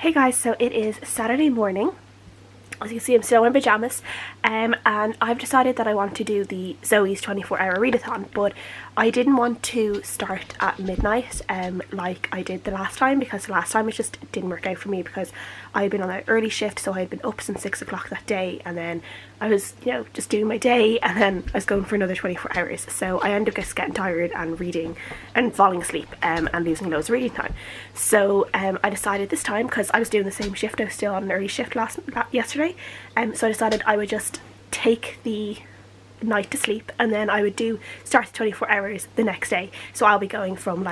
Hey guys, so it is Saturday morning. As you can see, I'm still in my pyjamas, and I've decided that I want to do the Zoe's 24-hour readathon, but I didn't want to start at midnight like I did the last time, because the last time it just didn't work out for me because I had been on an early shift, so I had been up since 6 o'clock that day, and then I was, just doing my day, and then I was going for another 24 hours, so I ended up just getting tired and reading and falling asleep and losing loads of reading time. So I decided this time, because I was doing the same shift, I was still on an early shift yesterday, so I decided I would just take the night to sleep, and then I would start the 24 hours the next day, so I'll be going from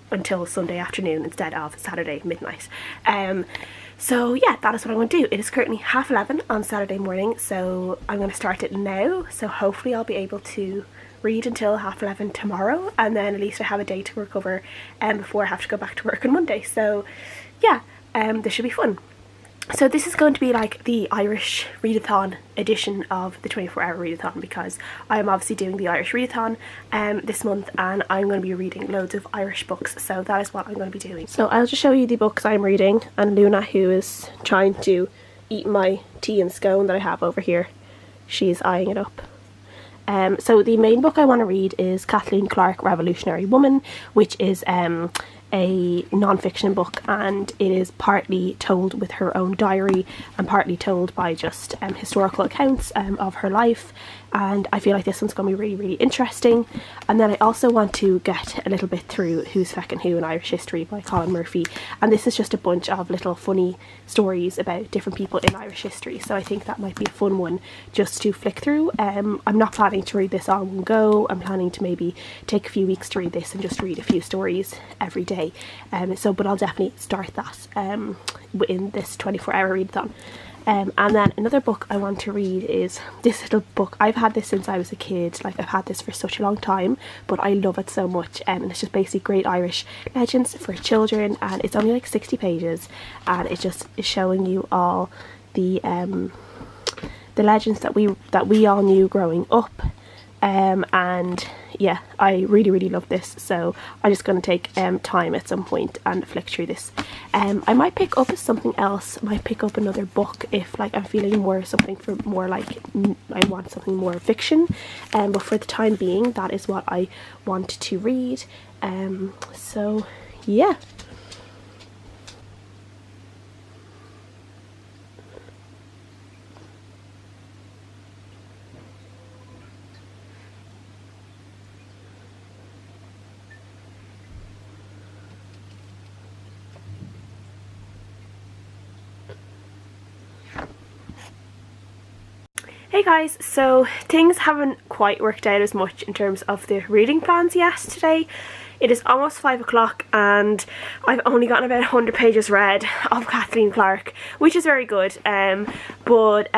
until Sunday afternoon instead of Saturday midnight. So yeah, that is what I'm going to do. It is currently 11:30 on Saturday morning, so I'm going to start it now, so hopefully I'll be able to read until 11:30 tomorrow, and then at least I have a day to recover before I have to go back to work on Monday. So yeah, this should be fun. So this is going to be like the Irish Readathon edition of the 24-hour Readathon, because I am obviously doing the Irish Readathon this month, and I'm going to be reading loads of Irish books, so that is what I'm going to be doing. So I'll just show you the books I'm reading, and Luna, who is trying to eat my tea and scone that I have over here, she's eyeing it up. So the main book I want to read is Kathleen, Clarke, Revolutionary Woman, which is a non-fiction book, and it is partly told with her own diary and partly told by just historical accounts of her life, and I feel like this one's going to be really, really interesting. And then I also want to get a little bit through Who's Feckin' Who in Irish History by Colin Murphy, and this is just a bunch of little funny stories about different people in Irish history, so I think that might be a fun one just to flick through. I'm not planning to read this all in one go. I'm planning to maybe take a few weeks to read this and just read a few stories every day. But I'll definitely start that in this 24-hour readathon. And then another book I want to read is this little book. I've had this since I was a kid, like I've had this for such a long time, but I love it so much, and it's just basically great Irish legends for children, and it's only like 60 pages, and it just is showing you all the legends that we all knew growing up. And yeah, I really, really love this, so I'm just going to take time at some point and flick through this. I might pick up something else, might pick up another book if I'm feeling I want something more fiction, but for the time being that is what I want to read. So yeah. Hey guys, so things haven't quite worked out as much in terms of the reading plans yet today. It is almost 5 o'clock and I've only gotten about 100 pages read of Kathleen Clarke, which is very good, but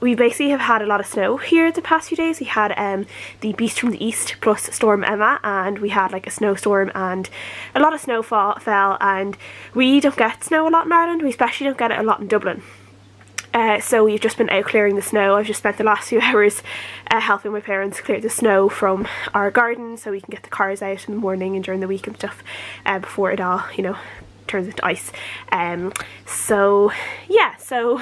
we basically have had a lot of snow here the past few days. We had the Beast from the East plus Storm Emma, and we had like a snowstorm and a lot of snow fell, and we don't get snow a lot in Ireland. We especially don't get it a lot in Dublin. So we've just been out clearing the snow. I've just spent the last few hours helping my parents clear the snow from our garden so we can get the cars out in the morning and during the week and stuff before it all, turns into ice. So yeah, so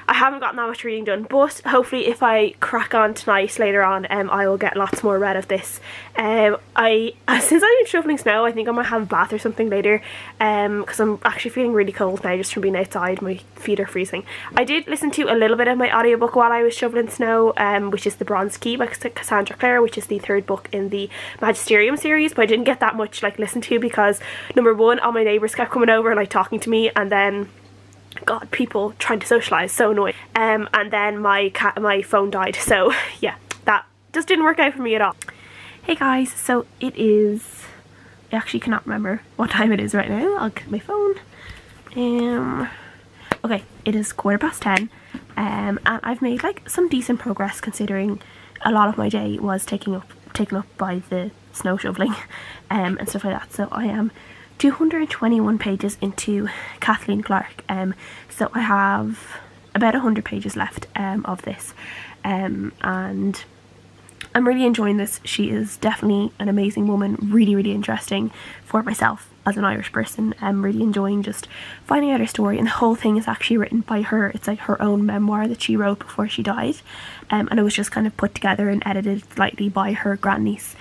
I haven't gotten that much reading done, but hopefully if I crack on tonight later on, I will get lots more read of this. Since I've been shoveling snow, I think I might have a bath or something later, because I'm actually feeling really cold now just from being outside. My feet are freezing. I did listen to a little bit of my audiobook while I was shoveling snow, which is The Bronze Key by Cassandra Clare, which is the third book in the Magisterium series, but I didn't get that much listen to because number one, all my neighbours kept coming over and talking to me, and then God, people trying to socialise, so annoying. And then my phone died, so yeah, that just didn't work out for me at all. Hey guys, so it is, I actually cannot remember what time it is right now. I'll get my phone. Okay, it is 10:15, and I've made some decent progress considering a lot of my day was taken up by the snow shoveling and stuff like that. So I am 221 pages into Kathleen Clarke, so I have about 100 pages left of this, and I'm really enjoying this. She is definitely an amazing woman, really, really interesting for myself as an Irish person. I'm really enjoying just finding out her story, and the whole thing is actually written by her. It's like her own memoir that she wrote before she died, and it was just kind of put together and edited slightly by her grandniece,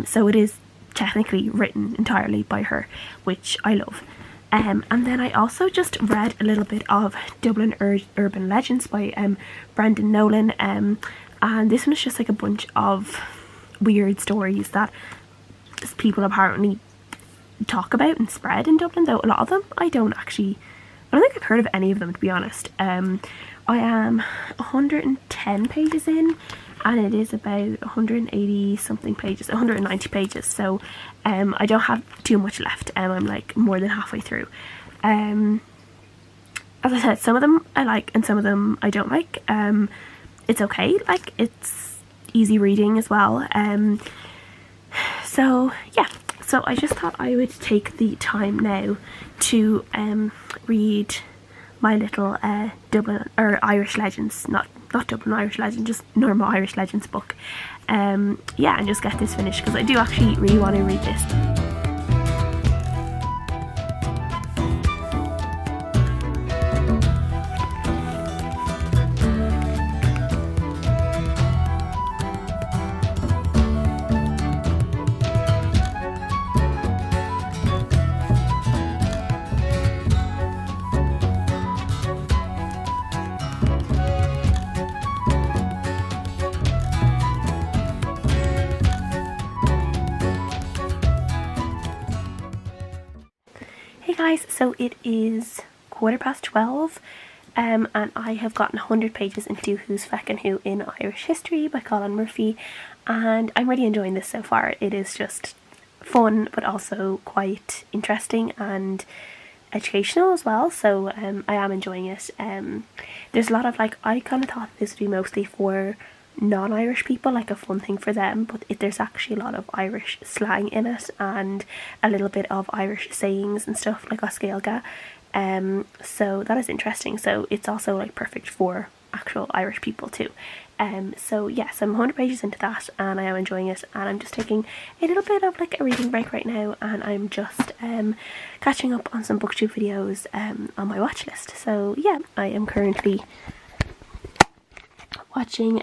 so it is technically written entirely by her, which I love. And then I also just read a little bit of Dublin Urban Legends by Brendan Nolan, and this one is just like a bunch of weird stories that people apparently talk about and spread in Dublin, though a lot of them I don't think I've heard of any of them, to be honest. I am 110 pages in, and it is about 180 something pages, 190 pages, so I don't have too much left. I'm like more than halfway through. As I said, some of them I like and some of them I don't like. It's okay, like it's easy reading as well. So yeah, so I just thought I would take the time now to read my little Dublin or Irish Legends, not Dublin Irish Legends, just normal Irish Legends book. Yeah, and just get this finished because I do actually really want to read this. Hey guys, so it is 12:15, and I have gotten 100 pages into Who's Feckin' Who in Irish History by Colin Murphy, and I'm really enjoying this so far. It is just fun, but also quite interesting and educational as well, so I am enjoying it. There's a lot of, like, I kind of thought this would be mostly for non-Irish people, like a fun thing for them, but there's actually a lot of Irish slang in it and a little bit of Irish sayings and stuff like Oscailga, so that is interesting. So it's also like perfect for actual Irish people too. So yes, I'm 100 pages into that and I am enjoying it, and I'm just taking a little bit of like a reading break right now, and I'm just catching up on some booktube videos on my watch list. So yeah, I am currently watching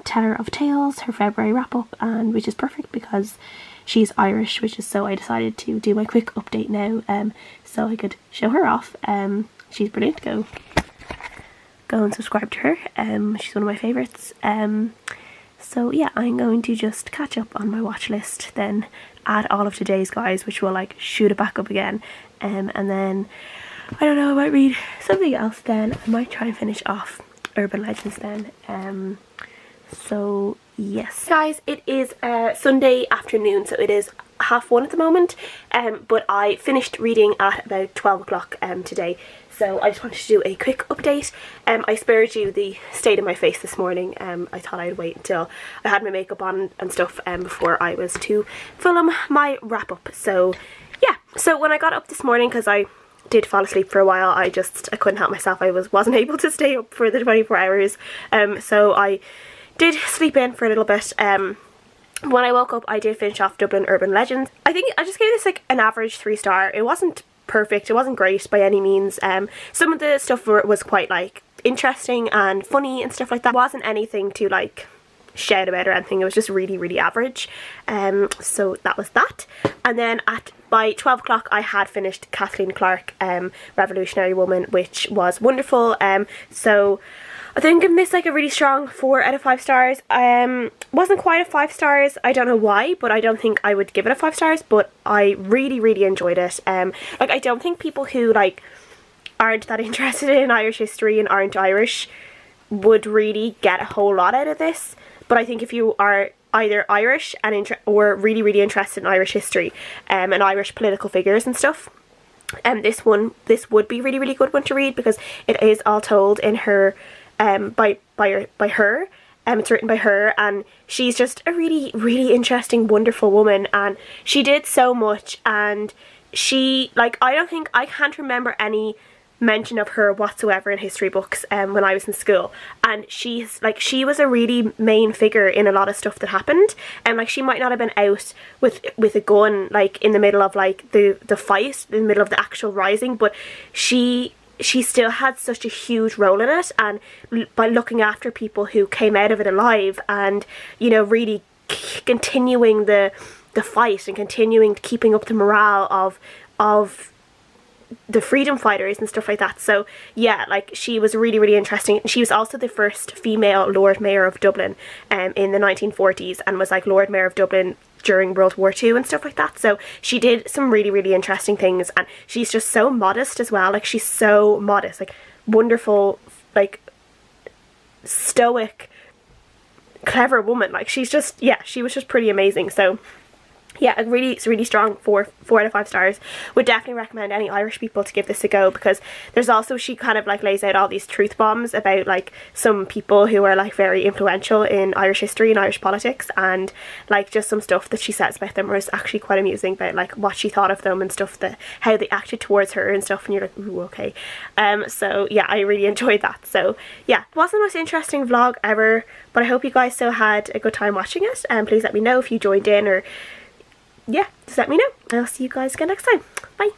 Teller of Tales, her February wrap up, and which is perfect because she's Irish, which is, so I decided to do my quick update now, so I could show her off. She's brilliant. Go and subscribe to her. She's one of my favourites. So yeah, I'm going to just catch up on my watch list, then add all of today's guys, which will like shoot it back up again, and then I don't know, I might read something else then. I might try and finish off Urban Legends then. So yes guys, it is Sunday afternoon, so it is 1:30 at the moment, but I finished reading at about 12 o'clock today, so I just wanted to do a quick update. I spared you the state of my face this morning. I thought I'd wait until I had my makeup on and stuff before I was to film my wrap up. So yeah, so when I got up this morning, because I did fall asleep for a while, I couldn't help myself. I wasn't able to stay up for the 24 hours, so I did sleep in for a little bit. When I woke up, I did finish off Dublin Urban Legends. I think I just gave this like an average 3-star. It wasn't perfect, it wasn't great by any means. Some of the stuff was quite like interesting and funny and stuff like that. It wasn't anything to like shout about or anything, it was just really, really average. So that was that. And then by 12 o'clock I had finished Kathleen Clarke, Revolutionary Woman, which was wonderful. So I think I'm giving this like a really strong 4 out of 5 stars. Wasn't quite a 5 stars, I don't know why, but I don't think I would give it a 5 stars, but I really, really enjoyed it. Like, I don't think people who like aren't that interested in Irish history and aren't Irish would really get a whole lot out of this, but I think if you are either Irish and or really, really interested in Irish history and Irish political figures and stuff, this would be really, really good one to read, because it is all told in her by her. It's written by her, and she's just a really, really interesting, wonderful woman, and she did so much, and she, like, I can't remember any mention of her whatsoever in history books when I was in school, and she was a really main figure in a lot of stuff that happened, and like she might not have been out with a gun like in the middle of like the fight, in the middle of the actual rising, but she still had such a huge role in it, and by looking after people who came out of it alive, and you know, really continuing the fight and continuing keeping up the morale of the freedom fighters and stuff like that. So yeah, like she was really, really interesting. She was also the first female Lord Mayor of Dublin in the 1940s, and was like Lord Mayor of Dublin during World War II and stuff like that. So she did some really, really interesting things, and she's just so modest as well. Like she's so modest, like wonderful, like stoic, clever woman. Like she's just, yeah, she was just pretty amazing. So yeah, a really strong 4 out of 5 stars. Would definitely recommend any Irish people to give this a go, because there's also, she kind of like lays out all these truth bombs about like some people who are like very influential in Irish history and Irish politics, and like just some stuff that she says about them was actually quite amusing, about like what she thought of them and stuff, that how they acted towards her and stuff, and you're like, ooh, okay. So yeah, I really enjoyed that. So yeah, it wasn't the most interesting vlog ever, but I hope you guys still had a good time watching it, and please let me know if you joined in, or yeah, just let me know. I'll see you guys again next time. Bye.